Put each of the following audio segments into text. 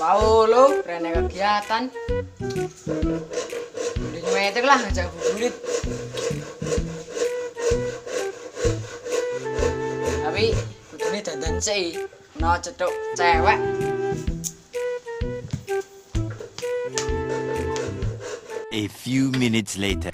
Wow lo, keren kegiatan. Udah nyuetek lah ngajak buburit. Tapi kudune dandan sih, no cedok cewek. A few minutes later.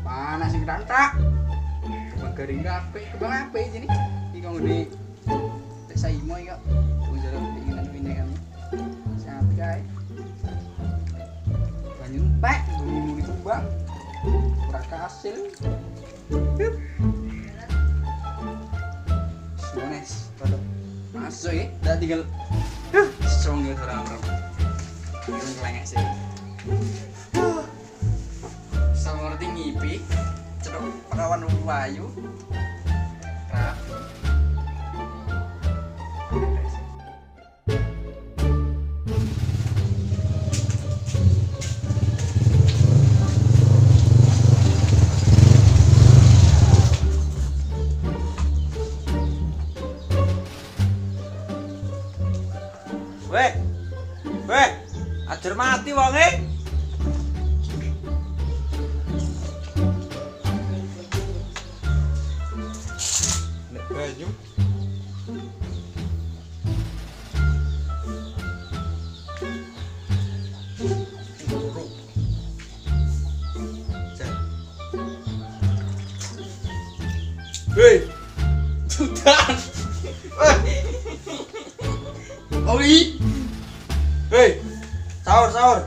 Panas sing rantak. Kebang garing rapi, kebang apa ini? Iki kang ngene tek saimo iki kok. Unjara keinginan pine kan. Sapi kae. Banyu empek, bumi tumbang. Ora kasil. Sones, padha. Masuk ya, dah tinggal strong gitu orang-orang. Ini kelengek sih. Sama ngerti ngipi cedok perawan wayu rapi weh ajar mati wonge. Banyu. Hei, sudan. Oi. Hei, sahur.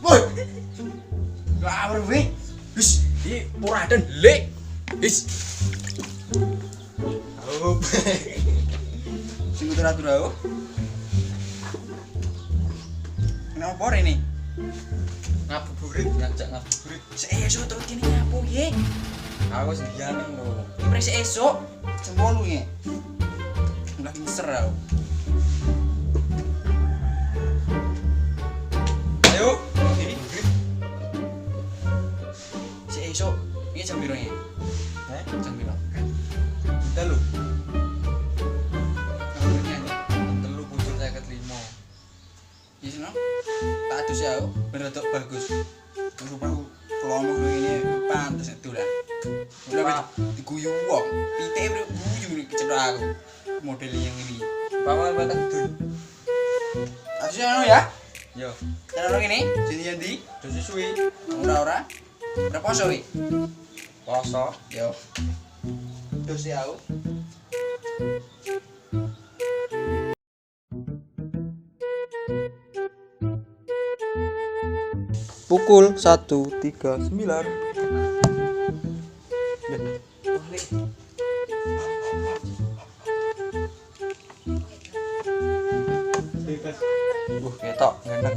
Woi. Ngawur weh. Wis, iki puraden lek. Wis. Sing teratur aku. Kenapa ini? Ngabuburit, ngajak ngabuburit. Esuk terus kene ngapu ye. Aku sendirian lho. Iki prese esuk jam 8 ye. Lagi ngeser aku. Ayo, ini buburit. Esuk iki jam piro ye? Jam piro? Udah lho. Iya senang, tak adus ya, bener tuh bagus. Rumah kelompok ini pantas itu lah. Udah diguyu wong, pite guyu nih kecedok aku. Model yang ini, bawa batang dul. Adusnya ya? Yo. Cara ini, jadi Yandi, dosis suwi, ora. Berapa poso wi? Poso, yo. Dosis aku. Pukul 1.39. Ketok ganteng.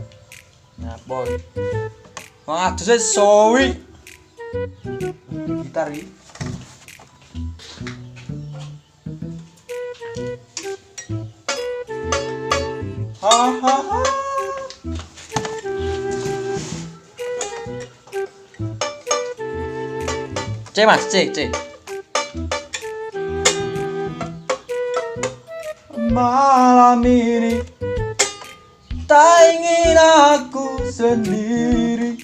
Nyapoy. Wong adus wis sowi. Gitar iki. Ha. C mas, C. Malam ini tak ingin aku sendiri.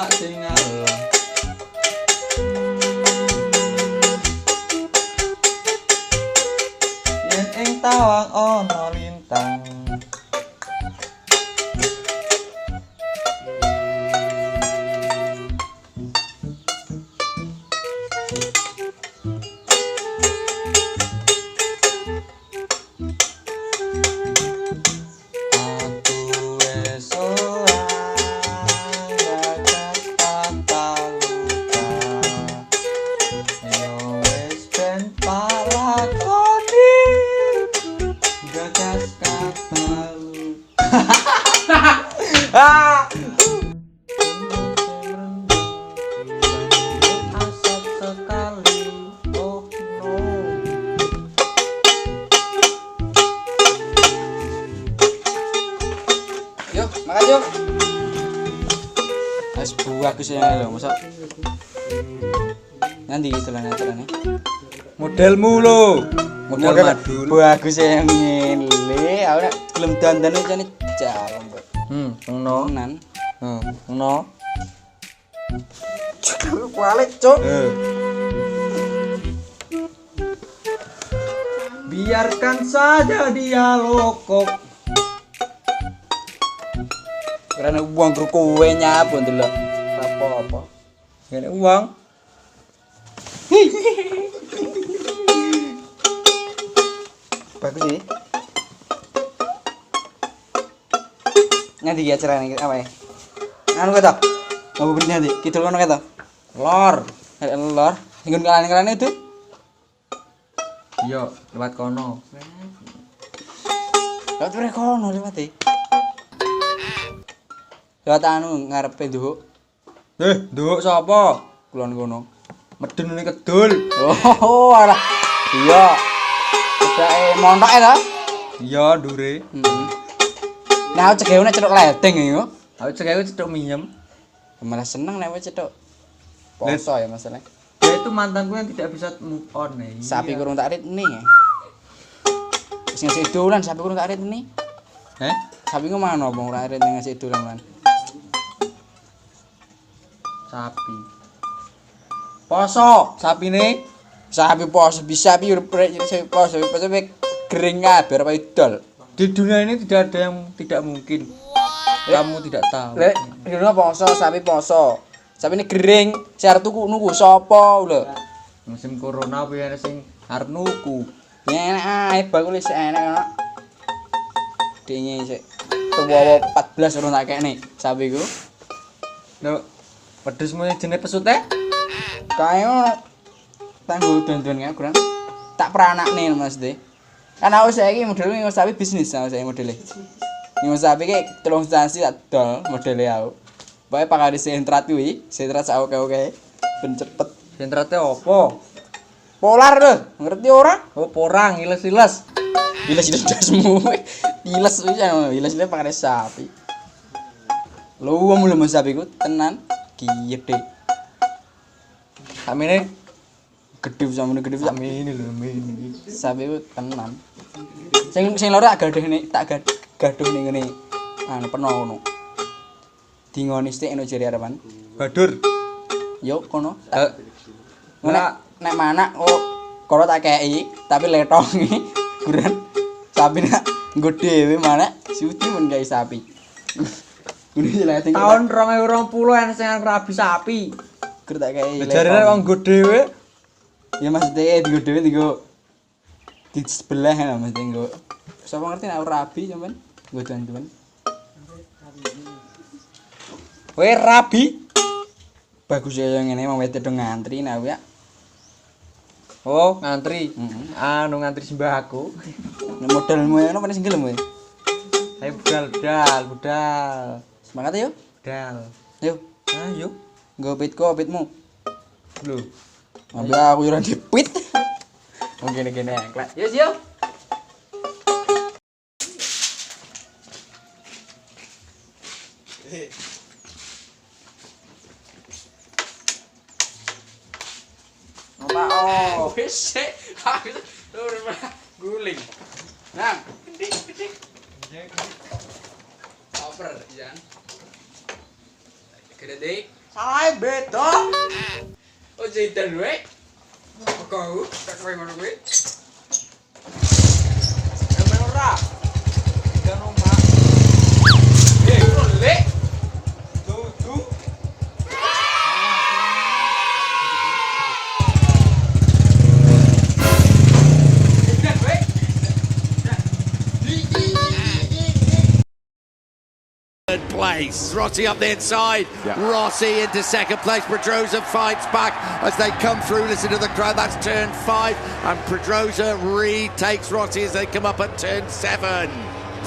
tak sing Allah. Yen ing tawang ana lintang. Aku wis ora gagas pataluka. Yo wis ben palakoni gagas pataluka. Asap sekali, oh no. Yuk, makan yuk. Wis bagus ya lho, masa. Nanti celana celana. Modelmu lo. Model madul. Bagus ya ngene. Aku nek gelem dandane jane jalan, Mbak. Ngono. Tenan. Ngono. Cuk, balik, Cuk. Biarkan saja dia lokok. Karena uang kru kowe nyapu ndelok. Apa-apa. Ngene uang. Bagus sih. Nanti ya carane apa ya? Anu kata. Mau beri nanti. Kidul kono kata. Lor. Lor. Nggon kalan-kalane itu. Iya, lewat kono. Lewat mereka kono lewat e. Lewat anu ngarepe nduk. Nduk sapa? Kulon kono. Medun ning kedul. Oh, alah. Iya. Kedake montok e ta? Iya, ndure. Heeh. Nah, cegeune cetuk ledeng iki. Aku cekeku cetuk miyem. Malah seneng nek wis cetuk. Poso ya masalahnya. Dia itu mantanku yang tidak bisa move on nih. Sapi kurung tak rit nih. Wis ngasih dolan sapi kurung tak rit nih. Sapi ku mana apa ora rit ngasih dolan lan. Sapi. Poso, sapi nih. Sapi poso bisa sapi urip sapi poso kering kabeh ora idol. Di dunia ini tidak ada yang tidak mungkin. Kamu tidak tahu. Lek dino poso sapi poso. Sapi ini kering, siar tuku nuku sapa lho. Musim corona piye sing arep nuku. Ya enak ae bakul wis enak kok. Dinge sik. Tuwa 14 urung tak kene sapi ku. Lho, pedesmu jenenge pesute? Kae tanggo don-don kae kurang. Tak peranakne Mas De. Kan aku saiki modele nggo sapi bisnis aku saiki modele. Nggo sapi ki 3 instansi tak dol modele aku. Bae pakari sentrat kuwi, sentrat sak oke-oke. Ben cepet. Sentrate opo? Polar lho, ngerti ora? Oh, porang iles-iles. Iles-iles dasmu. Iles iles pakari sapi. Lu mulu mas sapi ku tenan gede. Samene Gede samene gede samene lho, samene. sapi ku tenan. Sing loro tak gaduh ning ngene. Anu peno ngono. Dingoni stik eno jari arepan. Badur. Yo kono. Nek Nek manak kok kono tak kei tapi letongi. Buran sapi nak nggo dhewe manak suci men gawe sapi. Ini jelas tahun 2020 enek sing rabi sapi. gur tak kei. Jarene wong nggo dhewe. Ya maksudnya digo dhewe digo di sebelah ya maksudnya nggo. Sapa ngerti nek rabi sampean? Nggo teman-teman. Kowe rabi. Bagus ya yang ngene wong wedok do ngantri nek ya. Oh, ngantri. Heeh. Anu ngantri sembako. Nek modalmu ngono paling sing gelem kowe. Ayo budal. Semangat ya. Budal. Yo, Ayo. nggo pitmu. Lho. Ambil aku yo ora dipit. Mungkin gini engklek. Yes yo. Apa oh, wis sik. Guling. Nang, pitik. Over, Jan. Gede. Salah beda. Oh Zidane we. Kau tak kowe ngono kuwi. Emang ora. Kan omah. Bro le. Dudu. Zidane we. Third place. Rossi up the inside. Rossi into second place. Pedrosa fights back as they come through. Listen to the crowd. That's turn 5. And Pedrosa retakes Rossi as they come up at turn 7.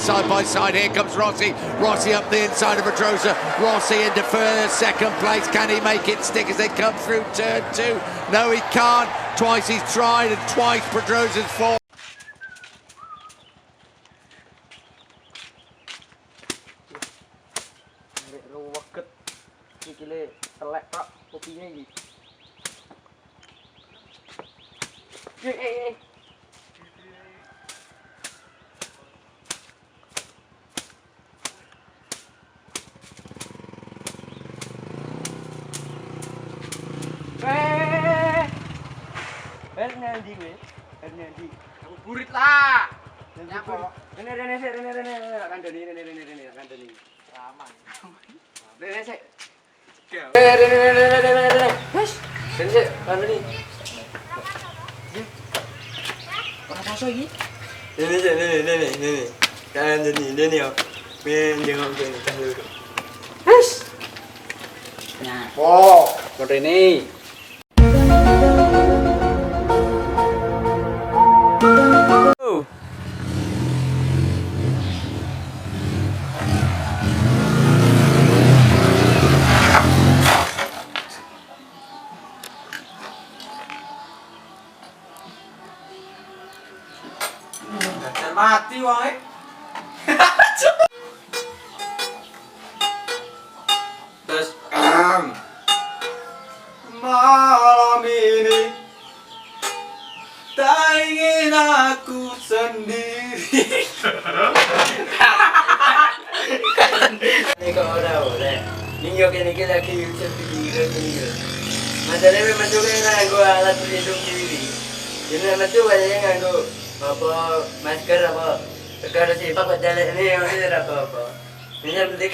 Side by side, here comes Rossi. Rossi up the inside of Pedrosa. Rossi into first, second place. Can he make it stick as they come through turn 2? No, he can't. Twice he's tried and twice Pedrosa's fallen. Ruwet. Sikile telek tok kopinya iki. Nanti gue, nanti. Burit lah. Nyapa? Rene, kandani. Aman. Rene sik. Rene. Wes. Rene sik, kandani. Ora poso iki? Rene. Kandani yo. Men jangan kene dulu. Wes. Nyapo. Rene. Mati wae. Terus malam ini tak ingin aku sendiri. Ini kok ora. Ninyo kene iki lagi sendiri ini. Masalahnya memang juga nganggo alat pelindung diri. Jadi memang tuh kayaknya nganggo apa masker apa. Sekarang sih pakai jalan ini apa. Ini yang penting